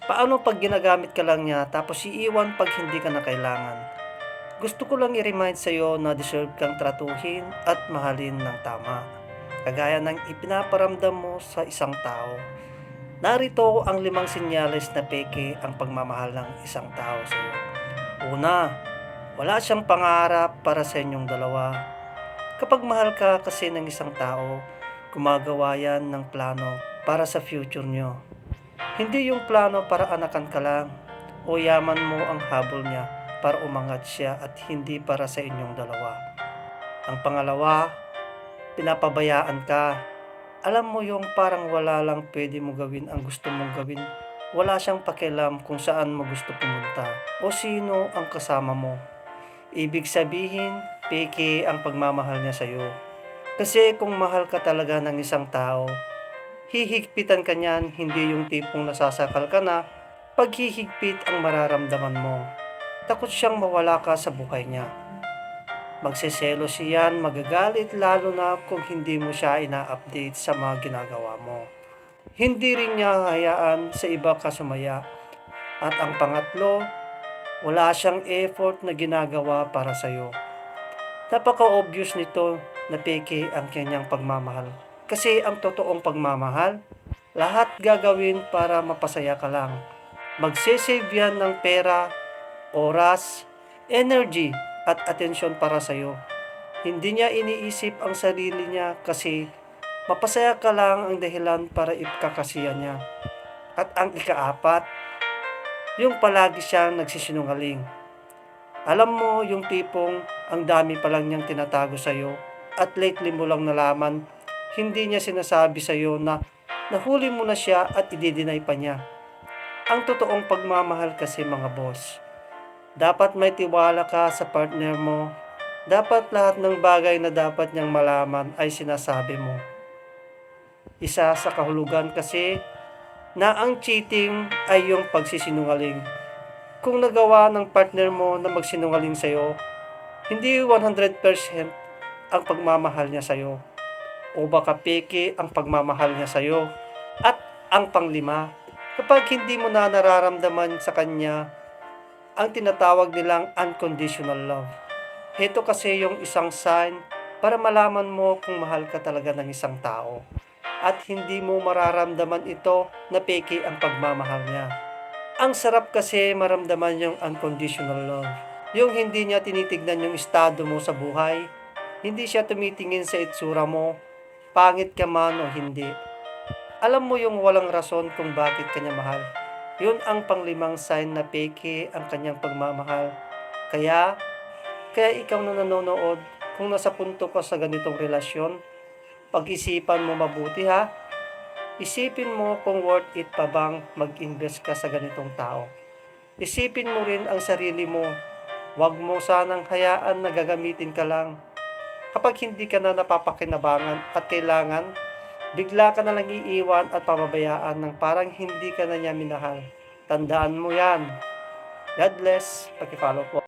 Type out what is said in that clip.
Paano pag ginagamit ka lang niya tapos iiwan pag hindi ka na kailangan? Gusto ko lang i-remind sa'yo na deserve kang tratuhin at mahalin ng tama. Kagaya ng ipinaparamdam mo sa isang tao. Narito ang 5 senyales na peke ang pagmamahal ng isang tao sa iyo. Una, wala siyang pangarap para sa inyong dalawa. Kapag mahal ka kasi ng isang tao, gumagawa yan ng plano para sa future nyo. Hindi yung plano para anakan ka lang o yaman mo ang habol niya para umangat siya at hindi para sa inyong dalawa. Ang pangalawa, pinapabayaan ka. Alam mo yung parang wala lang pwede mo gawin ang gusto mong gawin. Wala siyang pakialam kung saan mo gusto pumunta o sino ang kasama mo. Ibig sabihin, peke ang pagmamahal niya sa'yo. Kasi kung mahal ka talaga ng isang tao, hihigpitan ka niyan, hindi yung tipong nasasakal ka na. Paghihigpit ang mararamdaman mo. Takot siyang mawala ka sa buhay niya. Magseselos siyan, magagalit lalo na kung hindi mo siya ina-update sa mga ginagawa mo. Hindi rin niya hayaan sa iba ka sumaya. At ang pangatlo, wala siyang effort na ginagawa para sa'yo. Napaka-obvious nito na peke ang kanyang pagmamahal. Kasi ang totoong pagmamahal, lahat gagawin para mapasaya ka lang. Magsisave yan ng pera, oras, energy, at atensyon para sa'yo. Hindi niya iniisip ang sarili niya kasi mapasaya ka lang ang dahilan para ipakasiya niya. At ang ikaapat, yung palagi siyang nagsisinungaling. Alam mo yung tipong ang dami pa lang niyang tinatago sa'yo at lately mo lang nalaman, hindi niya sinasabi sa'yo na nahuli mo na siya at i-deny pa niya. Ang totoong pagmamahal kasi mga boss, dapat may tiwala ka sa partner mo. Dapat lahat ng bagay na dapat niyang malaman ay sinasabi mo. Isa sa kahulugan kasi na ang cheating ay yung pagsisinungaling. Kung nagawa ng partner mo na magsinungaling sa'yo, hindi 100% ang pagmamahal niya sa'yo. O baka peke ang pagmamahal niya sa'yo. At ang panglima, kapag hindi mo na nararamdaman sa kanya ang tinatawag nilang unconditional love. Ito kasi yung isang sign para malaman mo kung mahal ka talaga ng isang tao. At hindi mo mararamdaman ito na peke ang pagmamahal niya. Ang sarap kasi maramdaman yung unconditional love. Yung hindi niya tinitignan yung estado mo sa buhay. Hindi siya tumitingin sa itsura mo, pangit ka man o hindi. Alam mo yung walang rason kung bakit kanya mahal. Yun ang panglimang sign na peke ang kanyang pagmamahal. Kaya ikaw na nanonood, kung nasa punto ka sa ganitong relasyon, pag-isipan mo mabuti ha. Isipin mo kung worth it pa bang mag-invest ka sa ganitong tao. Isipin mo rin ang sarili mo. Huwag mo sanang hayaan na gagamitin ka lang. Kapag hindi ka na napapakinabangan at kailangan, bigla ka na lang iiwan at pababayaan ng parang hindi ka na niya minahal. Tandaan mo yan. God bless. Paki-follow po.